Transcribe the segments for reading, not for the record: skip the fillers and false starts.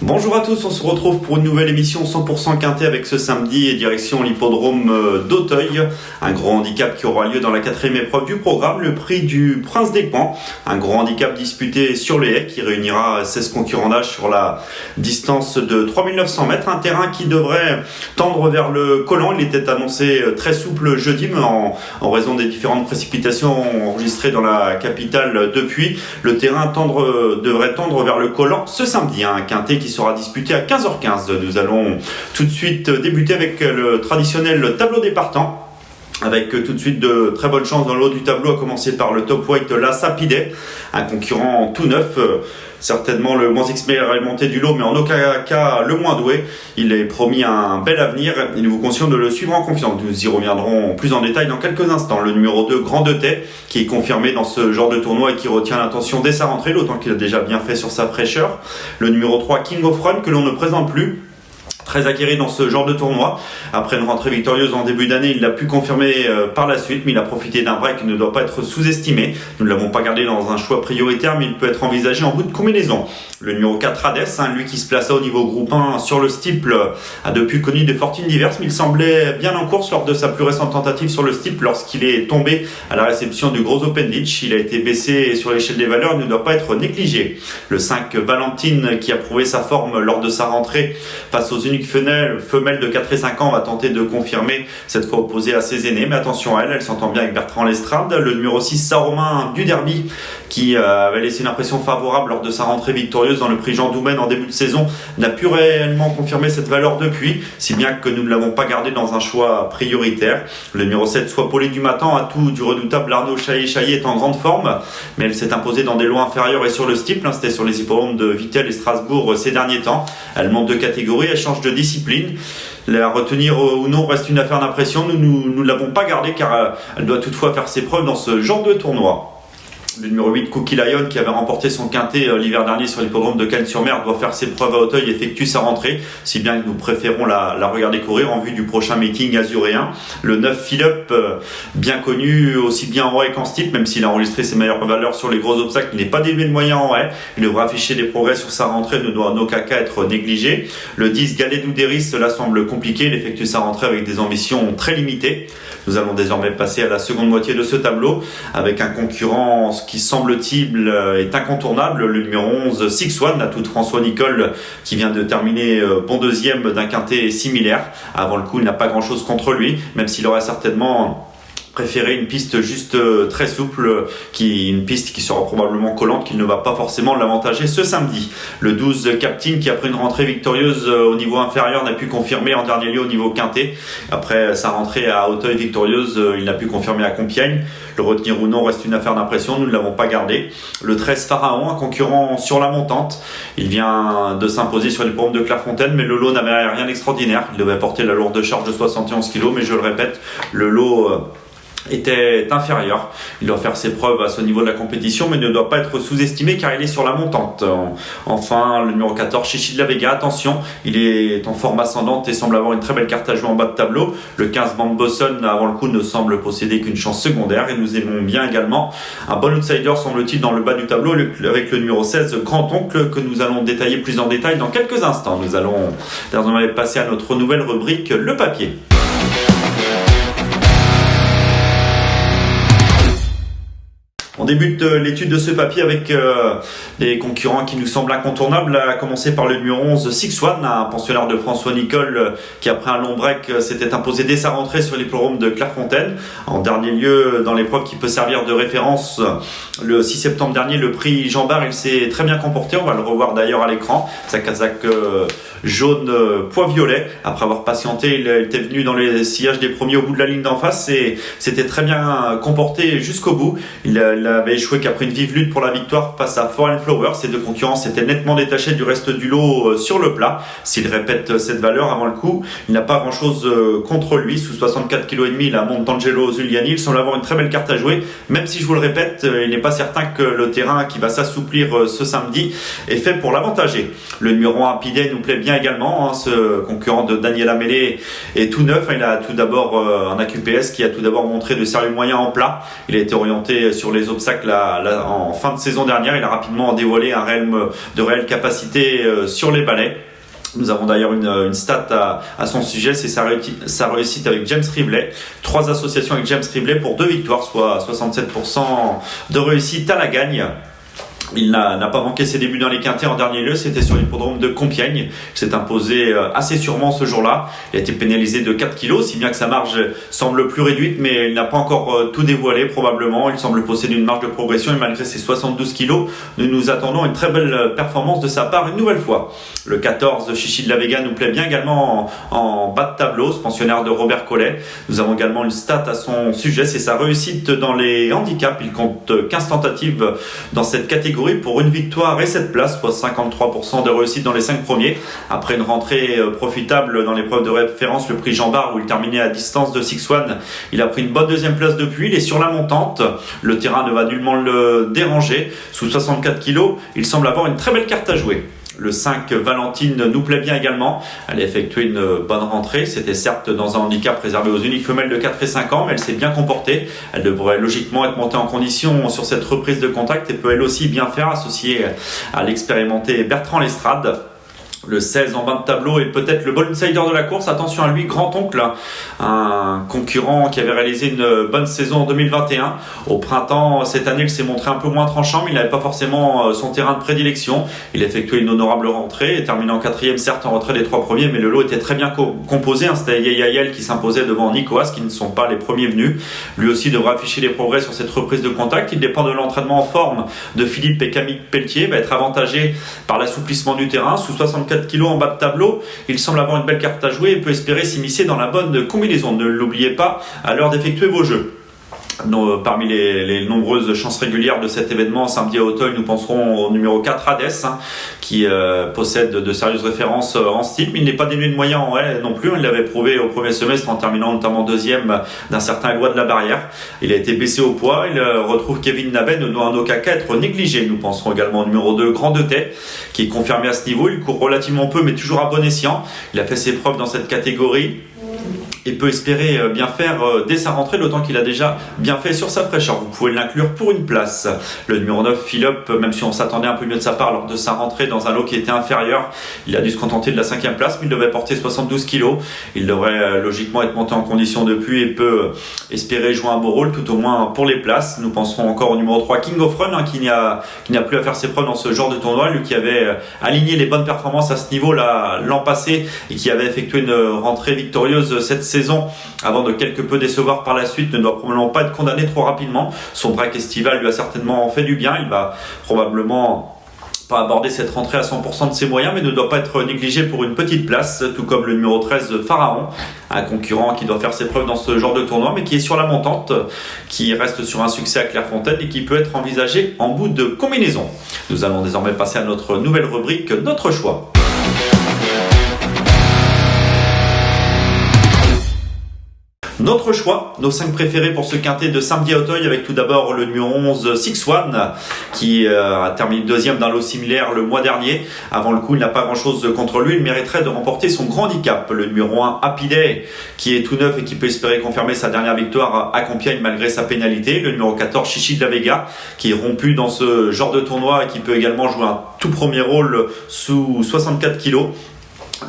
Bonjour à tous, on se retrouve pour une nouvelle émission 100% quintet avec ce samedi et direction l'hippodrome d'Auteuil. Un gros handicap qui aura lieu dans la quatrième épreuve du programme, le prix du Prince des Coins. Un gros handicap disputé sur les haies qui réunira 16 concurrents d'âge sur la distance de 3900 mètres. Un terrain qui devrait tendre vers le collant. Il était annoncé très souple jeudi, mais en raison des différentes précipitations enregistrées dans la capitale depuis, le terrain devrait tendre vers le collant ce samedi. Un quintet qui sera disputé à 15h15. Nous allons tout de suite débuter avec le traditionnel tableau des partants, avec tout de suite de très bonnes chances dans le haut du tableau, à commencer par le top weight La Sapide, un concurrent tout neuf, certainement le moins expérimenté du lot, mais en aucun cas le moins doué. Il est promis un bel avenir et nous vous conseillons de le suivre en confiance. Nous y reviendrons plus en détail dans quelques instants. Le numéro 2, Grand de Tête, qui est confirmé dans ce genre de tournoi et qui retient l'attention dès sa rentrée, d'autant qu'il a déjà bien fait sur sa fraîcheur. Le numéro 3, King of Run, que l'on ne présente plus, très acquéré dans ce genre de tournoi. Après une rentrée victorieuse en début d'année, il l'a pu confirmer par la suite, mais il a profité d'un break qui ne doit pas être sous-estimé. Nous ne l'avons pas gardé dans un choix prioritaire, mais il peut être envisagé en bout de combinaison. Le numéro 4, Hades, lui qui se plaça au niveau groupe 1 sur le steeple, a depuis connu des fortunes diverses, mais il semblait bien en course lors de sa plus récente tentative sur le steeple lorsqu'il est tombé à la réception du Gros Open Ditch. Il a été baissé sur l'échelle des valeurs et ne doit pas être négligé. Le 5, Valentine, qui a prouvé sa forme lors de sa rentrée face aux uniques femelle de 4 et 5 ans, va tenter de confirmer, cette fois opposée à ses aînés, mais attention à elle s'entend bien avec Bertrand Lestrade. Le numéro 6, Saint-Romain du Derby, qui avait laissé une impression favorable lors de sa rentrée victorieuse dans le prix Jean Doumen en début de saison, n'a pu réellement confirmer cette valeur depuis, si bien que nous ne l'avons pas gardé dans un choix prioritaire. Le numéro 7, Soit Paulé du Matin, atout du redoutable Arnaud Chaillet est en grande forme, mais elle s'est imposée dans des lots inférieurs et sur le steeple, c'était sur les hippodromes de Vittel et Strasbourg ces derniers temps. Elle monte de catégorie, elle change de discipline. La retenir ou non reste une affaire d'impression. Nous ne l'avons pas gardée car elle doit toutefois faire ses preuves dans ce genre de tournoi. Le numéro 8, Cookie Lion, qui avait remporté son quintet l'hiver dernier sur l'hippodrome de Cannes-sur-Mer, doit faire ses preuves à Auteuil et effectue sa rentrée, si bien que nous préférons la regarder courir en vue du prochain meeting azuréen. Le 9, Philippe, bien connu aussi bien en haie qu'en steeple, même s'il a enregistré ses meilleures valeurs sur les gros obstacles, il n'est pas d'élevé de moyen en haie. Il devra afficher des progrès sur sa rentrée, ne doit en aucun cas être négligé. Le 10, Galet Doudéris, cela semble compliqué, il effectue sa rentrée avec des ambitions très limitées. Nous allons désormais passer à la seconde moitié de ce tableau, avec un concurrent qui semble-t-il est incontournable, le numéro 11, Six One, l'atout de François Nicole, qui vient de terminer bon deuxième d'un quintet similaire. Avant le coup, il n'a pas grand-chose contre lui, même s'il aurait certainement préférer une piste juste très souple, une piste qui sera probablement collante, qui ne va pas forcément l'avantager ce samedi. Le 12, Captain, qui après une rentrée victorieuse au niveau inférieur n'a pu confirmer en dernier lieu au niveau quintet. Après sa rentrée à Auteuil victorieuse, il n'a pu confirmer à Compiègne. Le retenir ou non reste une affaire d'impression, nous ne l'avons pas gardé. Le 13, Pharaon, un concurrent sur la montante. Il vient de s'imposer sur les l'hippodrome de Clairefontaine, mais le lot n'avait rien d'extraordinaire. Il devait porter la lourde charge de 71 kg, mais je le répète, le lot était inférieur. Il doit faire ses preuves à ce niveau de la compétition, mais ne doit pas être sous-estimé car il est sur la montante. Enfin, le numéro 14, Chichi de la Vega, attention, il est en forme ascendante et semble avoir une très belle carte à jouer en bas de tableau. Le 15, Bosson, avant le coup, ne semble posséder qu'une chance secondaire, et nous aimons bien également un bon outsider, semble-t-il, dans le bas du tableau, avec le numéro 16, Grand-Oncle, que nous allons détailler plus en détail dans quelques instants. Nous allons désormais passer à notre nouvelle rubrique, le papier. On débute l'étude de ce papier avec les concurrents qui nous semblent incontournables, à commencer par le numéro 11, Six One, un pensionnaire de François Nicole qui après un long break s'était imposé dès sa rentrée sur l'hippodrome de Clairefontaine. En dernier lieu, dans l'épreuve qui peut servir de référence, le 6 septembre dernier, le prix Jean Bart, il s'est très bien comporté, on va le revoir d'ailleurs à l'écran, sa casaque jaune pois violet. Après avoir patienté, il était venu dans les sillages des premiers au bout de la ligne d'en face et s'était très bien comporté jusqu'au bout. Il avait échoué qu'après une vive lutte pour la victoire face à Foreign Flower. Ces deux concurrents s'étaient nettement détachés du reste du lot sur le plat. S'il répète cette valeur avant le coup, il n'a pas grand chose contre lui. Sous 64,5 kg, il a Montangelo Zuliani. Il semble avoir une très belle carte à jouer, même si je vous le répète, il n'est pas certain que le terrain qui va s'assouplir ce samedi est fait pour l'avantager. Le numéro 1, Pidet, nous plaît bien également, ce concurrent de Daniel Amélé est tout neuf. Il a tout d'abord un AQPS qui a tout d'abord montré de sérieux moyens en plat. Il a été orienté sur les autres obstacles en fin de saison dernière. Il a rapidement dévoilé de réelles capacités sur les balais. Nous avons d'ailleurs une stat à son sujet, c'est sa réussite avec James Rivley. 3 associations avec James Rivley pour 2 victoires, soit 67% de réussite à la gagne. Il n'a pas manqué ses débuts dans les quintets en dernier lieu, c'était sur l'hippodrome de Compiègne. Il s'est imposé assez sûrement ce jour-là. Il a été pénalisé de 4 kilos, si bien que sa marge semble plus réduite, mais il n'a pas encore tout dévoilé probablement. Il semble posséder une marge de progression et malgré ses 72 kilos, nous attendons une très belle performance de sa part une nouvelle fois. Le 14, Chichi de la Vega, nous plaît bien également en bas de tableau, ce pensionnaire de Robert Collet. Nous avons également une stat à son sujet, c'est sa réussite dans les handicaps. Il compte 15 tentatives dans cette catégorie pour une victoire et 7 places, soit 53% de réussite dans les 5 premiers. Après une rentrée profitable dans l'épreuve de référence, le prix Jean Bart, où il terminait à distance de 6-1, il a pris une bonne deuxième place depuis. Il est sur la montante, le terrain ne va nullement le déranger. Sous 64 kg, il semble avoir une très belle carte à jouer. Le 5, Valentine, nous plaît bien également. Elle a effectué une bonne rentrée. C'était certes dans un handicap réservé aux uniques femelles de 4 et 5 ans, mais elle s'est bien comportée. Elle devrait logiquement être montée en condition sur cette reprise de contact et peut elle aussi bien faire, associée à l'expérimenté Bertrand Lestrade. Le 16 en bas de tableau est peut-être le bon insider de la course. Attention à lui, Grand-Oncle, un concurrent qui avait réalisé une bonne saison en 2021. Au printemps, cette année, il s'est montré un peu moins tranchant, mais il n'avait pas forcément son terrain de prédilection. Il a effectué une honorable rentrée et terminé en 4e, certes en retrait des 3 premiers, mais le lot était très bien composé. C'était Yayayel qui s'imposait devant Nicoas, qui ne sont pas les premiers venus. Lui aussi devra afficher des progrès sur cette reprise de contact. Il dépend de l'entraînement en forme de Philippe et Camille Pelletier. Il va être avantagé par l'assouplissement du terrain. Sous 64 kg en bas de tableau, il semble avoir une belle carte à jouer et peut espérer s'immiscer dans la bonne combinaison. Ne l'oubliez pas à l'heure d'effectuer vos jeux. Parmi les nombreuses chances régulières de cet événement samedi à Auteuil, nous penserons au numéro 4 Hades, qui possède de sérieuses références en style, mais il n'est pas dénué de moyens en elle non plus. Il l'avait prouvé au premier semestre en terminant notamment 2e d'un certain Éloi de la Barrière. Il a été baissé au poids. Il retrouve Kevin Nabet, ne doit en aucun cas être négligé. Nous penserons également au numéro 2 Grand de Tête, qui est confirmé à ce niveau. Il court relativement peu mais toujours à bon escient. Il a fait ses preuves dans cette catégorie et peut espérer bien faire dès sa rentrée, d'autant qu'il a déjà bien fait sur sa fraîcheur. Vous pouvez l'inclure pour une place. Le numéro 9, Philippe, même si on s'attendait un peu mieux de sa part lors de sa rentrée dans un lot qui était inférieur, il a dû se contenter de la 5e place, mais il devait porter 72 kg. Il devrait logiquement être monté en condition depuis et peut espérer jouer un beau rôle, tout au moins pour les places. Nous penserons encore au numéro 3, King of Run, qui n'a plus à faire ses preuves dans ce genre de tournoi, lui qui avait aligné les bonnes performances à ce niveau-là l'an passé et qui avait effectué une rentrée victorieuse cette saison avant de quelque peu décevoir par la suite, ne doit probablement pas être condamné trop rapidement. Son break estival lui a certainement fait du bien. Il va probablement pas aborder cette rentrée à 100% de ses moyens, mais ne doit pas être négligé pour une petite place, tout comme le numéro 13 Pharaon, un concurrent qui doit faire ses preuves dans ce genre de tournoi, mais qui est sur la montante, qui reste sur un succès à Clairefontaine et qui peut être envisagé en bout de combinaison. Nous allons désormais passer à notre nouvelle rubrique, notre choix. Notre choix, nos 5 préférés pour ce quintet de samedi à Auteuil, avec tout d'abord le numéro 11 6-1 qui a terminé 2e d'un lot similaire le mois dernier. Avant le coup, il n'a pas grand chose contre lui, il mériterait de remporter son grand handicap. Le numéro 1 Happy Day qui est tout neuf et qui peut espérer confirmer sa dernière victoire à Compiègne malgré sa pénalité. Le numéro 14 Chichi de la Vega qui est rompu dans ce genre de tournoi et qui peut également jouer un tout premier rôle sous 64 kg.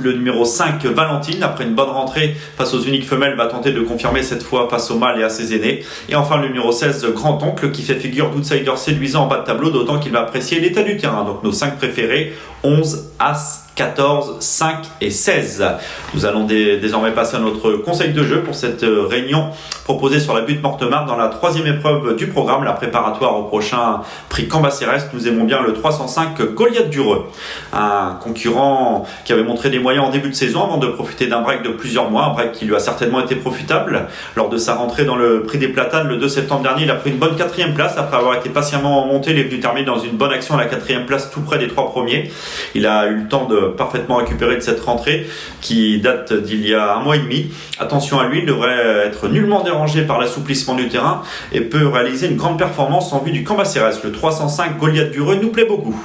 Le numéro 5, Valentine, après une bonne rentrée face aux uniques femelles, va tenter de confirmer cette fois face au mâle et à ses aînés. Et enfin le numéro 16, Grand-Oncle, qui fait figure d'outsider séduisant en bas de tableau, d'autant qu'il va apprécier l'état du terrain. Donc nos 5 préférés, 11, As, 14, 5 et 16. Nous allons désormais passer à notre conseil de jeu pour cette réunion proposée sur la butte Mortemart dans la 3e épreuve du programme, la préparatoire au prochain prix Cambacérès. Nous aimons bien le 305 Goliath Dureux, un concurrent qui avait montré des moyens en début de saison avant de profiter d'un break de plusieurs mois, un break qui lui a certainement été profitable. Lors de sa rentrée dans le prix des Platanes le 2 septembre dernier, il a pris une bonne 4e place après avoir été patiemment monté. Il est venu terminer dans une bonne action à la 4e place tout près des 3 premiers. Il a eu le temps de parfaitement récupéré de cette rentrée qui date d'il y a un mois et demi. Attention à lui, il devrait être nullement dérangé par l'assouplissement du terrain et peut réaliser une grande performance en vue du Cambacérès. Le 305 Goliath du Reux nous plaît beaucoup.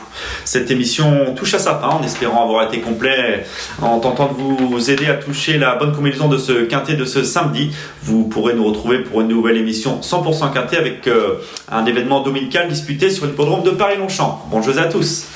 Cette émission touche à sa fin en espérant avoir été complet, en tentant de vous aider à toucher la bonne combinaison de ce quintet de ce samedi. Vous pourrez nous retrouver pour une nouvelle émission 100% quintet avec un événement dominical disputé sur l'hippodrome de Paris-Longchamp. Bon jeu à tous.